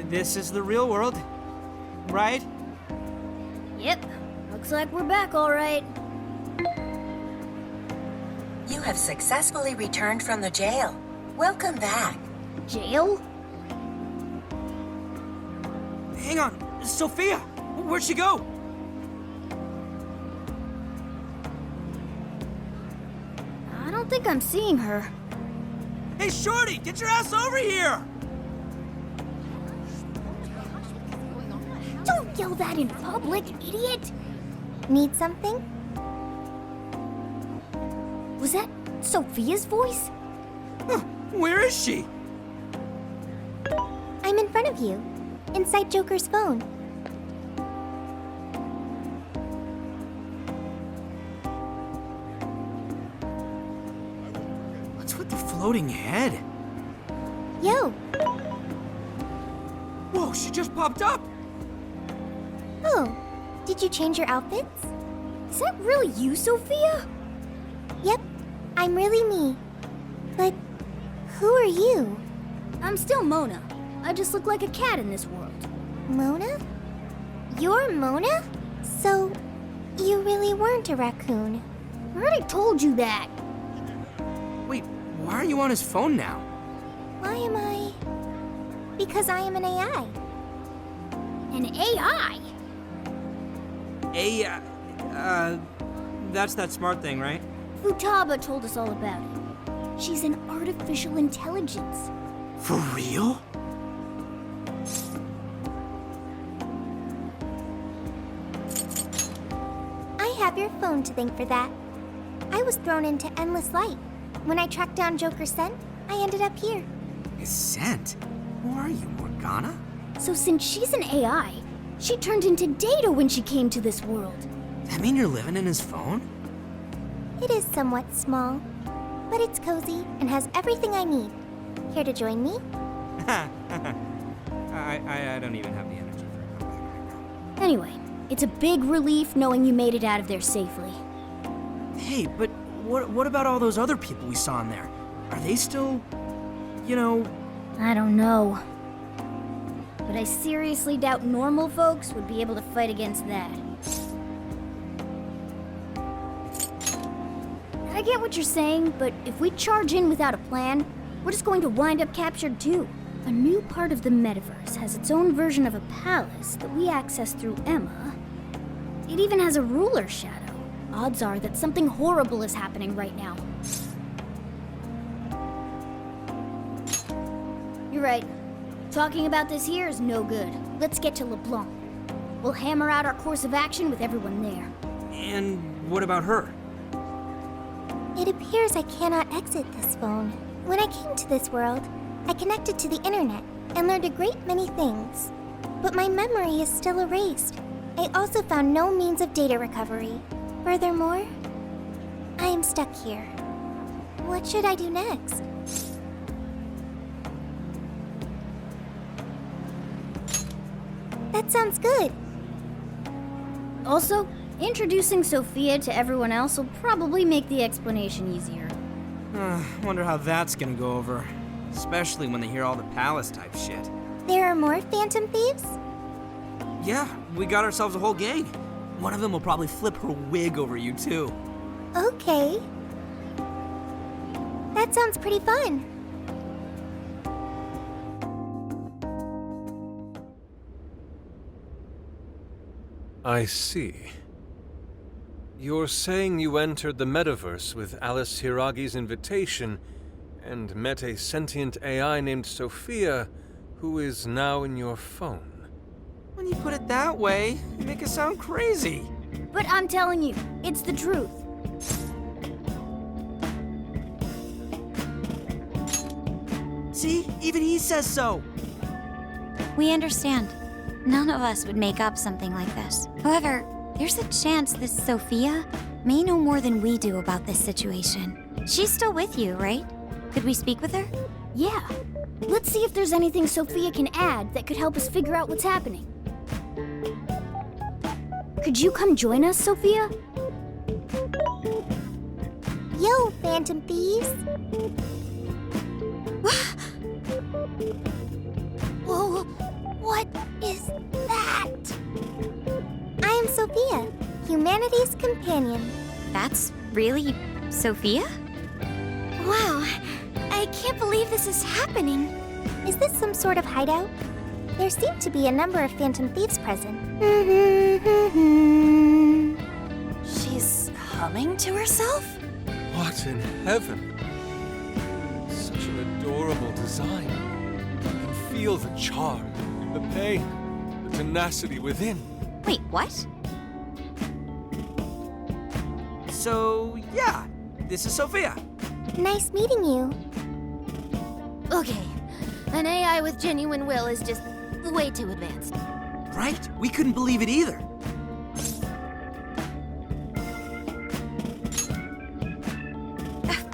This is the real world, right? Yep, looks like we're back all right. You have successfully returned from the jail. Welcome back. Jail? Hang on, Sophia, where'd she go? I don't think I'm seeing her. Hey, Shorty, get your ass over here! Don't yell that in public, idiot! Need something? Was that Sophia's voice? Huh, where is she? I'm in front of you, inside Joker's phone. What's with the floating head? Yo! Whoa, she just popped up! Oh, did you change your outfits? Is that really you, Sophia? Yep, I'm really me. But who are you? I'm still Mona. I just look like a cat in this world. Mona? You're Mona? So, you really weren't a raccoon. I already told you that. Wait, why are you on his phone now? Why am I? Because I am an AI. An AI? That's that smart thing, right? Futaba told us all about it. She's an artificial intelligence. For real? I have your phone to thank for that. I was thrown into endless light. When I tracked down Joker's scent, I ended up here. His scent? Who are you, Morgana? So since she's an AI, she turned into Data when she came to this world. That mean you're living in his phone? It is somewhat small, but it's cozy and has everything I need. Here to join me? I don't even have the energy for a comeback right now. Anyway, it's a big relief knowing you made it out of there safely. Hey, but what about all those other people we saw in there? Are they still, I don't know. But I seriously doubt normal folks would be able to fight against that. I get what you're saying, but if we charge in without a plan, we're just going to wind up captured too. A new part of the metaverse has its own version of a palace that we access through Emma. It even has a ruler shadow. Odds are that something horrible is happening right now. You're right. Talking about this here is no good. Let's get to LeBlanc. We'll hammer out our course of action with everyone there. And what about her? It appears I cannot exit this phone. When I came to this world, I connected to the internet and learned a great many things. But my memory is still erased. I also found no means of data recovery. Furthermore, I am stuck here. What should I do next? That sounds good. Also, introducing Sophia to everyone else will probably make the explanation easier. Wonder how that's gonna go over. Especially when they hear all the palace type shit. There are more phantom thieves? Yeah, we got ourselves a whole gang. One of them will probably flip her wig over you too. Okay. That sounds pretty fun. I see. You're saying you entered the metaverse with Alice Hiragi's invitation and met a sentient AI named Sophia, who is now in your phone. When you put it that way, you make it sound crazy. But I'm telling you, it's the truth. See? Even he says so. We understand. None of us would make up something like this. However, there's a chance this Sophia may know more than we do about this situation. She's still with you, right? Could we speak with her? Yeah. Let's see if there's anything Sophia can add that could help us figure out what's happening. Could you come join us, Sophia? Yo, phantom thieves. Whoa, that? I am Sophia, humanity's companion. That's really Sophia? Wow, I can't believe this is happening. Is this some sort of hideout? There seem to be a number of phantom thieves present. She's humming to herself? What in heaven? Such an adorable design. You can feel the charm, the pain, the tenacity within. Wait, what? So, yeah, this is Sophia. Nice meeting you. Okay, an AI with genuine will is just way too advanced. Right? We couldn't believe it either.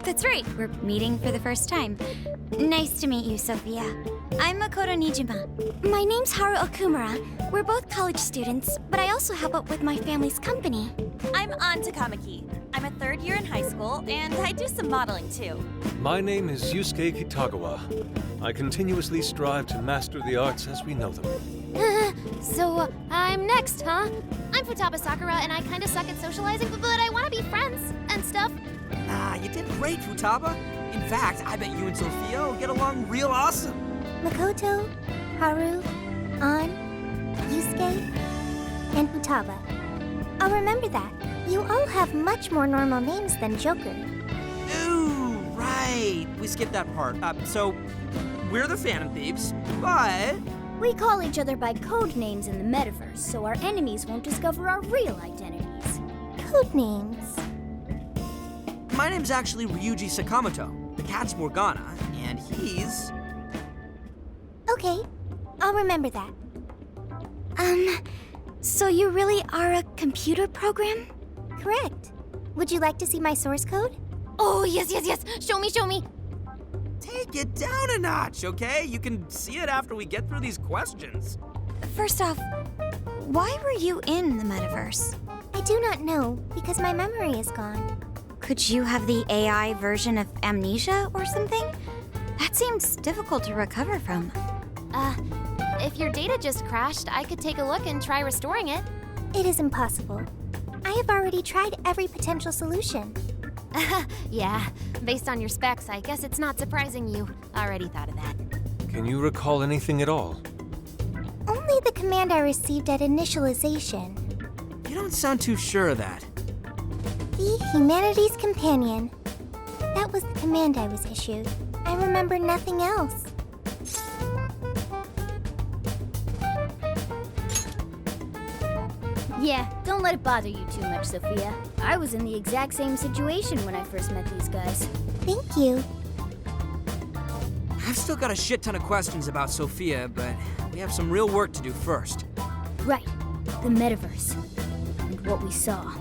That's right, we're meeting for the first time. Nice to meet you, Sophia. I'm Makoto Nijima. My name's Haru Okumura. We're both college students, but I also help out with my family's company. I'm An Takamaki. I'm a third year in high school, and I do some modeling too. My name is Yusuke Kitagawa. I continuously strive to master the arts as we know them. So, I'm next, huh? I'm Futaba Sakura, and I kinda suck at socializing, but I wanna be friends and stuff. Ah, you did great, Futaba. In fact, I bet you and Sophia will get along real awesome. Makoto, Haru, An, Yusuke, and Futaba. I'll remember that. You all have much more normal names than Joker. Ooh, right. We skipped that part. So, we're the Phantom Thieves, but... We call each other by code names in the metaverse, so our enemies won't discover our real identities. Code names. My name's actually Ryuji Sakamoto. The cat's Morgana, and he's... Okay, I'll remember that. So you really are a computer program? Correct. Would you like to see my source code? Oh, yes. Show me. Take it down a notch, okay? You can see it after we get through these questions. First off, why were you in the metaverse? I do not know, because my memory is gone. Could you have the AI version of amnesia or something? That seems difficult to recover from. If your data just crashed, I could take a look and try restoring it. It is impossible. I have already tried every potential solution. Yeah, based on your specs, I guess it's not surprising you already thought of that. Can you recall anything at all? Only the command I received at initialization. You don't sound too sure of that. Be humanity's companion. That was the command I was issued. I remember nothing else. Yeah, don't let it bother you too much, Sophia. I was in the exact same situation when I first met these guys. Thank you. I've still got a shit ton of questions about Sophia, but we have some real work to do first. Right, the metaverse. And what we saw.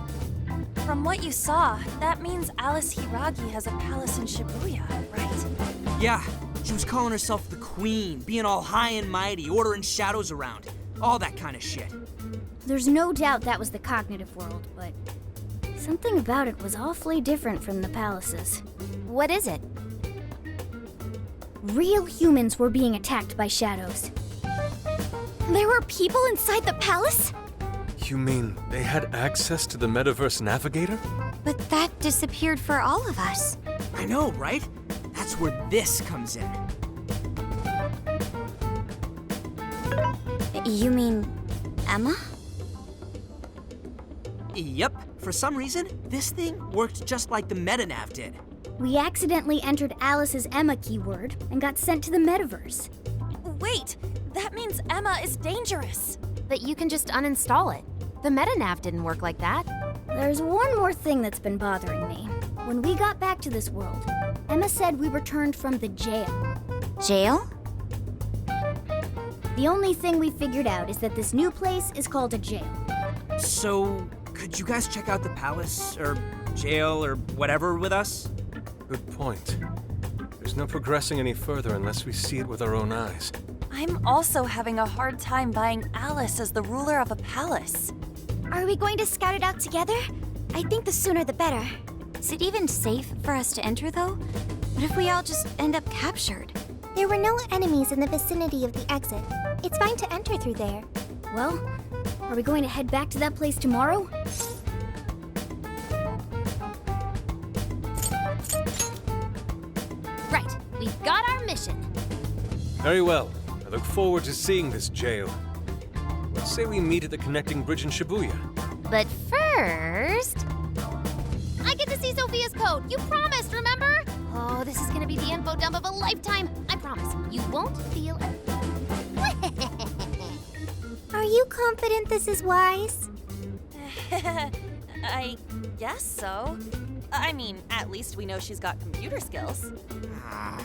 From what you saw, that means Alice Hiragi has a palace in Shibuya, right? Yeah, she was calling herself the Queen, being all high and mighty, ordering shadows around. All that kind of shit. There's no doubt that was the cognitive world, but something about it was awfully different from the palaces. What is it? Real humans were being attacked by shadows. There were people inside the palace? You mean they had access to the Metaverse Navigator? But that disappeared for all of us. I know, right? That's where this comes in. You mean Emma? Yep. For some reason, this thing worked just like the MetaNav did. We accidentally entered Alice's Emma keyword and got sent to the metaverse. Wait, that means Emma is dangerous. But you can just uninstall it. The MetaNav didn't work like that. There's one more thing that's been bothering me. When we got back to this world, Emma said we returned from the jail. Jail? The only thing we figured out is that this new place is called a jail. So, could you guys check out the palace, or jail, or whatever with us? Good point. There's no progressing any further unless we see it with our own eyes. I'm also having a hard time buying Alice as the ruler of a palace. Are we going to scout it out together? I think the sooner the better. Is it even safe for us to enter, though? What if we all just end up captured? There were no enemies in the vicinity of the exit. It's fine to enter through there. Well, are we going to head back to that place tomorrow? Right, we've got our mission. Very well. I look forward to seeing this jail. Let's say we meet at the connecting bridge in Shibuya. But first... I get to see Sophia's code. You promised, remember? Oh, this is gonna be the info dump of a lifetime. I promise. You won't feel a... Are you confident this is wise? I guess so. I mean, at least we know she's got computer skills. Ah,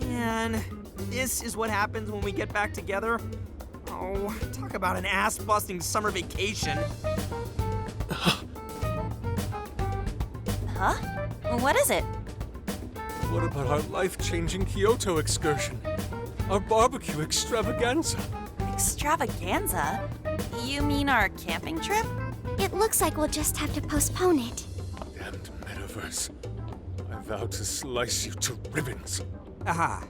man. This is what happens when we get back together? Oh, talk about an ass-busting summer vacation. Huh? What is it? What about our life-changing Kyoto excursion? Our barbecue extravaganza? Extravaganza? You mean our camping trip? It looks like we'll just have to postpone it. Damned metaverse. I vow to slice you to ribbons. Aha.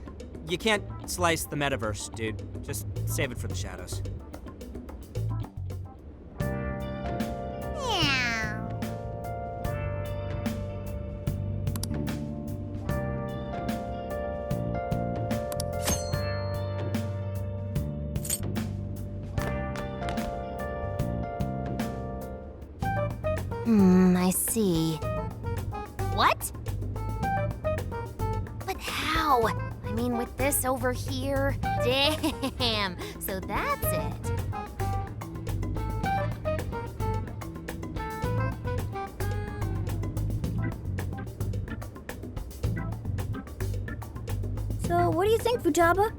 You can't slice the metaverse, dude. Just save it for the shadows. I see. What? But how? I mean, with this over here? Damn, so that's it. So, what do you think, Futaba?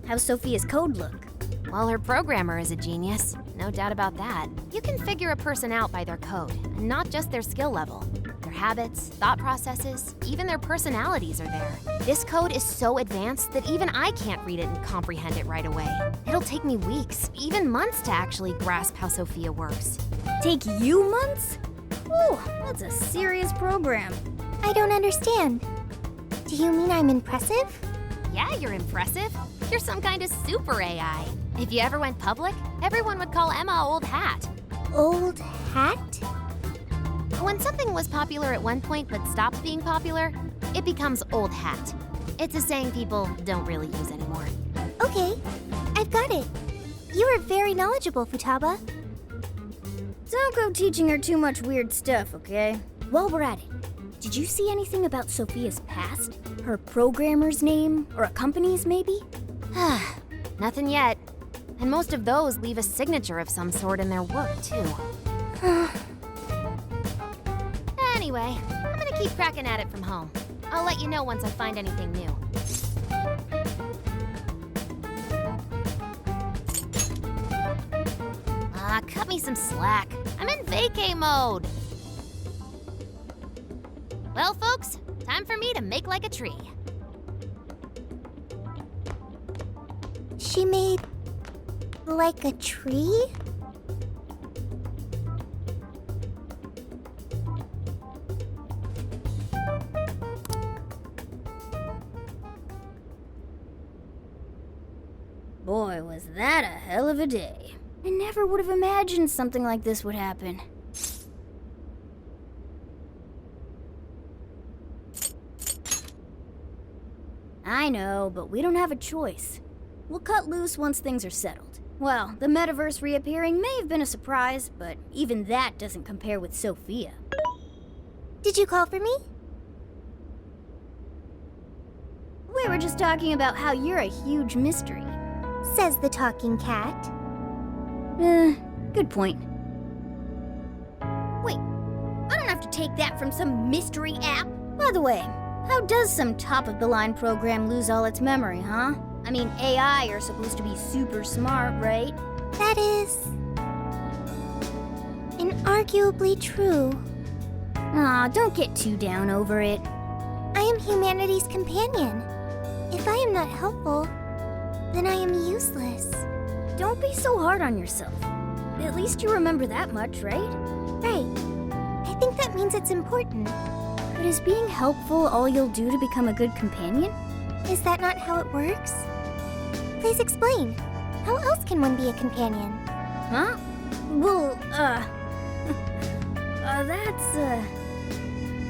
How's Sophia's code look? Well, her programmer is a genius. No doubt about that. You can figure a person out by their code, and not just their skill level. Their habits, thought processes, even their personalities are there. This code is so advanced that even I can't read it and comprehend it right away. It'll take me weeks, even months to actually grasp how Sophia works. Take you months? Ooh, that's a serious program. I don't understand. Do you mean I'm impressive? Yeah, you're impressive. You're some kind of super AI. If you ever went public, everyone would call Emma Old Hat. Old hat? When something was popular at one point but stops being popular, it becomes old hat. It's a saying people don't really use anymore. Okay, I've got it. You are very knowledgeable, Futaba. Don't go teaching her too much weird stuff, okay? While we're at it, did you see anything about Sophia's past? Her programmer's name? Or a company's, maybe? Nothing yet. And most of those leave a signature of some sort in their work, too. Anyway, I'm gonna keep cracking at it from home. I'll let you know once I find anything new. Cut me some slack. I'm in vacay mode. Well, folks, time for me to make like a tree. She made... like a tree? Boy, was that a hell of a day. I never would have imagined something like this would happen. I know, but we don't have a choice. We'll cut loose once things are settled. Well, the metaverse reappearing may have been a surprise, but even that doesn't compare with Sophia. Did you call for me? We were just talking about how you're a huge mystery. Says the talking cat. Good point. Wait, I don't have to take that from some mystery app. By the way, how does some top-of-the-line program lose all its memory, huh? I mean, AI are supposed to be super smart, right? That is... inarguably true. Aw, don't get too down over it. I am humanity's companion. If I am not helpful, then I am useless. Don't be so hard on yourself. At least you remember that much, right? Right. I think that means it's important. But is being helpful all you'll do to become a good companion? Is that not how it works? Please explain. How else can one be a companion? Huh? Well,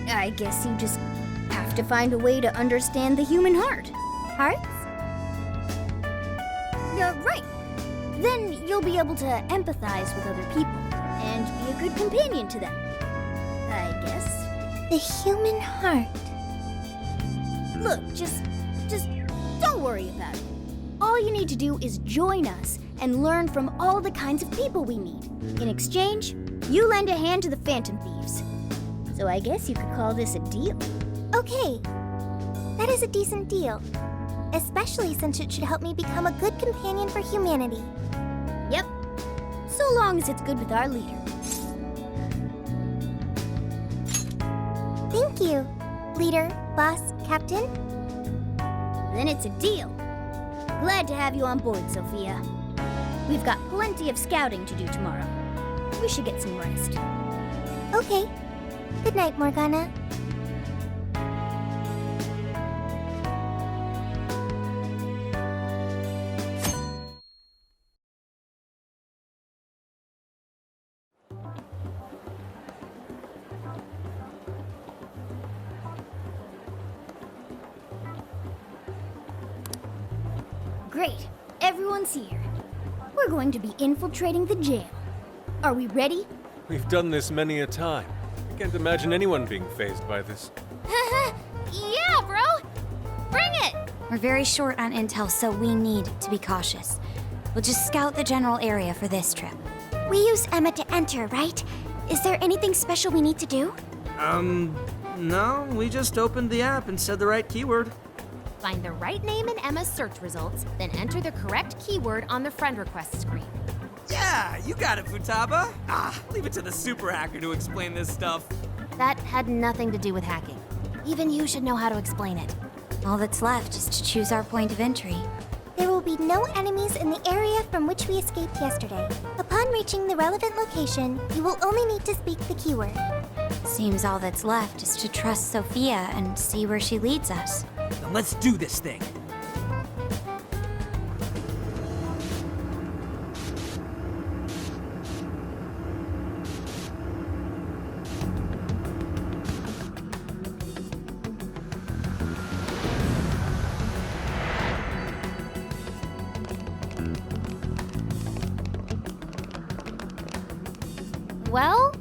I guess you just have to find a way to understand the human heart. Hearts? Right. Then you'll be able to empathize with other people and be a good companion to them. I guess. The human heart. Look, just don't worry about it. All you need to do is join us and learn from all the kinds of people we meet. In exchange, you lend a hand to the Phantom Thieves. So I guess you could call this a deal. Okay. That is a decent deal. Especially since it should help me become a good companion for humanity. Yep. So long as it's good with our leader. Thank you, leader, boss, captain. Then it's a deal. Glad to have you on board, Sophia. We've got plenty of scouting to do tomorrow. We should get some rest. Okay. Good night, Morgana. Great. Everyone's here. We're going to be infiltrating the jail. Are we ready? We've done this many a time. I can't imagine anyone being fazed by this. Yeah, bro! Bring it! We're very short on intel, so we need to be cautious. We'll just scout the general area for this trip. We use Emma to enter, right? Is there anything special we need to do? No, we just opened the app and said the right keyword. Find the right name in Emma's search results, then enter the correct keyword on the friend request screen. Yeah, you got it, Futaba. Leave it to the super hacker to explain this stuff. That had nothing to do with hacking. Even you should know how to explain it. All that's left is to choose our point of entry. There will be no enemies in the area from which we escaped yesterday. Upon reaching the relevant location, you will only need to speak the keyword. Seems all that's left is to trust Sophia and see where she leads us. Then let's do this thing. Well,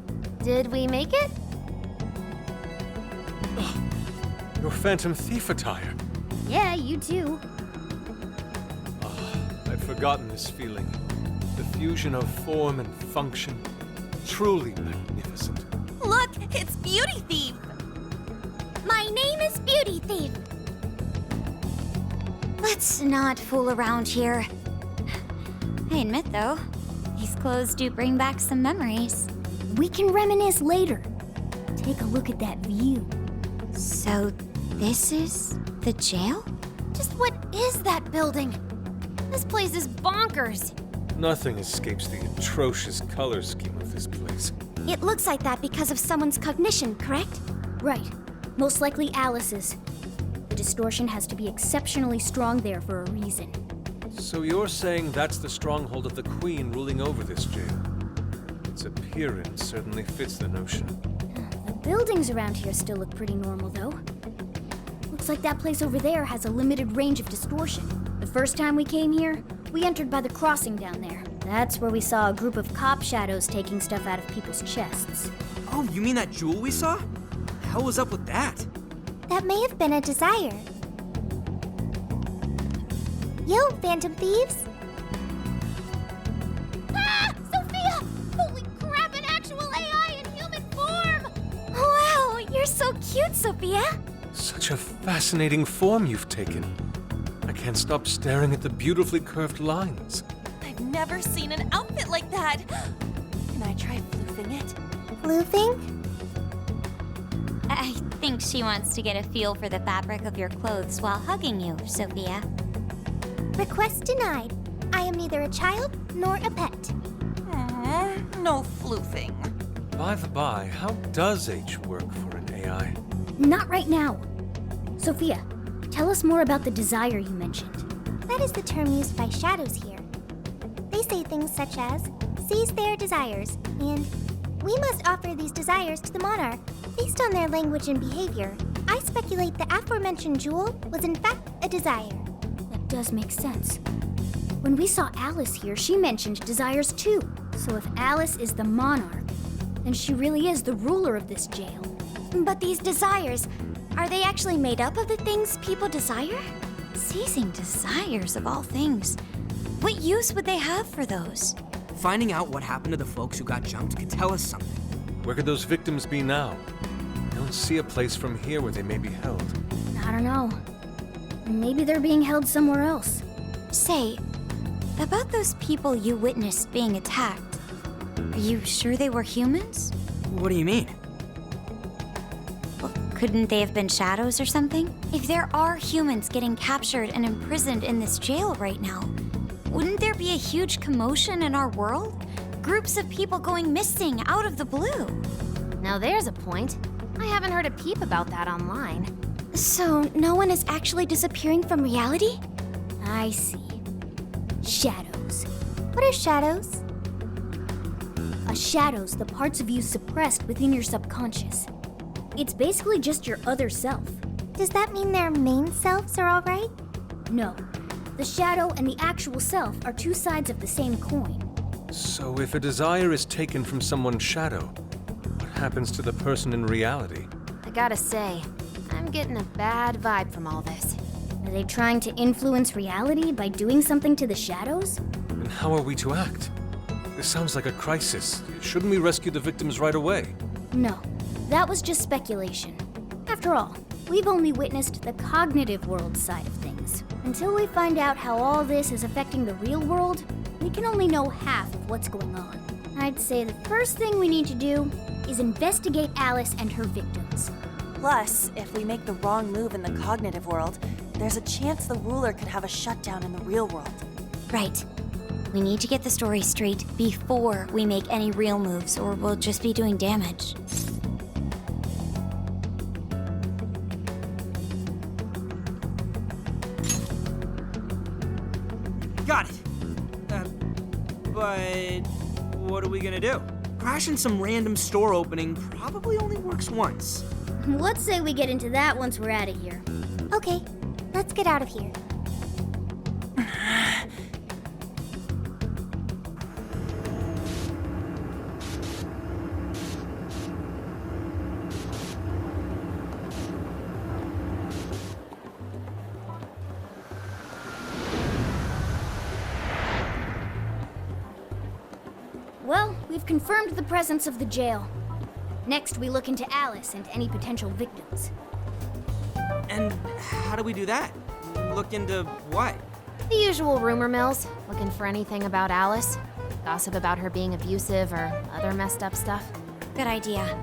did we make it? Your Phantom Thief attire. Yeah, you too. I'd forgotten this feeling. The fusion of form and function. Truly magnificent. Look, it's Beauty Thief! My name is Beauty Thief. Let's not fool around here. I admit, though, these clothes do bring back some memories. We can reminisce later. Take a look at that view. So, this is the jail? Just what is that building? This place is bonkers. Nothing escapes the atrocious color scheme of this place. It looks like that because of someone's cognition, correct? Right. Most likely Alice's. The distortion has to be exceptionally strong there for a reason. So you're saying that's the stronghold of the Queen ruling over this jail? Its appearance certainly fits the notion. The buildings around here still look pretty normal, though. Looks like that place over there has a limited range of distortion. The first time we came here, we entered by the crossing down there. That's where we saw a group of cop shadows taking stuff out of people's chests. Oh, you mean that jewel we saw? The hell was up with that? That may have been a desire. Yo, Phantom Thieves! Ah! Sophia! Holy crap, an actual AI in human form! Wow, you're so cute, Sophia! Such a fascinating form you've taken. I can't stop staring at the beautifully curved lines. I've never seen an outfit like that! Can I try floofing it? Floofing? I think she wants to get a feel for the fabric of your clothes while hugging you, Sophia. Request denied. I am neither a child nor a pet. No floofing. By the by, how does H work for an AI? Not right now. Sophia, tell us more about the desire you mentioned. That is the term used by shadows here. They say things such as, seize their desires, and we must offer these desires to the monarch based on their language and behavior. I speculate the aforementioned jewel was in fact a desire. That does make sense. When we saw Alice here, she mentioned desires too. So if Alice is the monarch, then she really is the ruler of this jail. But these desires, are they actually made up of the things people desire? Seizing desires of all things. What use would they have for those? Finding out what happened to the folks who got jumped could tell us something. Where could those victims be now? I don't see a place from here where they may be held. I don't know. Maybe they're being held somewhere else. Say, about those people you witnessed being attacked, are you sure they were humans? What do you mean? Well, couldn't they have been shadows or something? If there are humans getting captured and imprisoned in this jail right now, wouldn't there be a huge commotion in our world? Groups of people going missing out of the blue. Now there's a point. I haven't heard a peep about that online. So, no one is actually disappearing from reality? I see. Shadows. What are shadows? A shadow's the parts of you suppressed within your subconscious. It's basically just your other self. Does that mean their main selves are alright? No. The shadow and the actual self are two sides of the same coin. So if a desire is taken from someone's shadow, what happens to the person in reality? I gotta say, I'm getting a bad vibe from all this. Are they trying to influence reality by doing something to the shadows? And how are we to act? This sounds like a crisis. Shouldn't we rescue the victims right away? No. That was just speculation. After all, we've only witnessed the cognitive world side of things. Until we find out how all this is affecting the real world, we can only know half of what's going on. I'd say the first thing we need to do is investigate Alice and her victims. Plus, if we make the wrong move in the cognitive world, there's a chance the ruler could have a shutdown in the real world. Right. We need to get the story straight before we make any real moves, or we'll just be doing damage. Got it. But what are we gonna do? Crashing some random store opening probably only works once. Let's say we get into that once we're out of here. Okay, let's get out of here. Well, we've confirmed the presence of the jail. Next, we look into Alice and any potential victims. And how do we do that? Look into what? The usual rumor mills, looking for anything about Alice. Gossip about her being abusive or other messed up stuff. Good idea.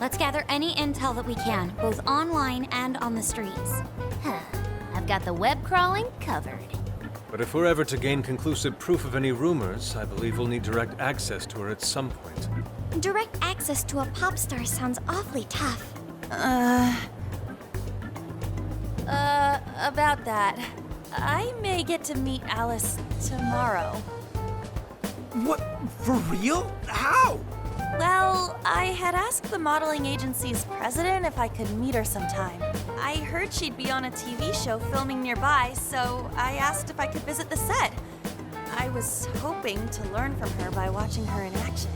Let's gather any intel that we can, both online and on the streets. I've got the web crawling covered. But if we're ever to gain conclusive proof of any rumors, I believe we'll need direct access to her at some point. Direct access to a pop star sounds awfully tough. About that. I may get to meet Alice tomorrow. What? For real? How? Well, I had asked the modeling agency's president if I could meet her sometime. I heard she'd be on a TV show filming nearby, so I asked if I could visit the set. I was hoping to learn from her by watching her in action.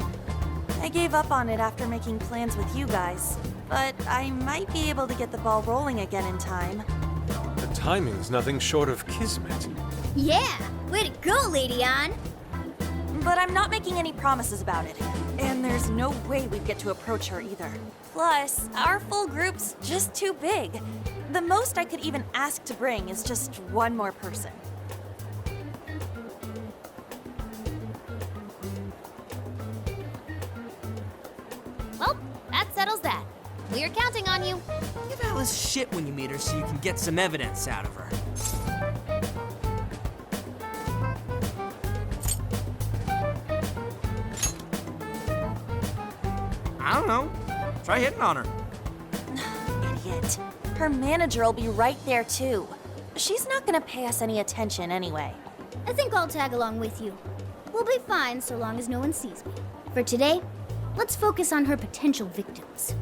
I gave up on it after making plans with you guys, but I might be able to get the ball rolling again in time. The timing's nothing short of kismet. Yeah! Way to go, Lady Ann! But I'm not making any promises about it. And there's no way we'd get to approach her either. Plus, our full group's just too big. The most I could even ask to bring is just one more person. Well, that settles that. We're counting on you. Give Alice shit when you meet her so you can get some evidence out of her. I don't know. Try hitting on her. Idiot. Her manager will be right there too. She's not gonna pay us any attention anyway. I think I'll tag along with you. We'll be fine so long as no one sees me. For today, let's focus on her potential victims.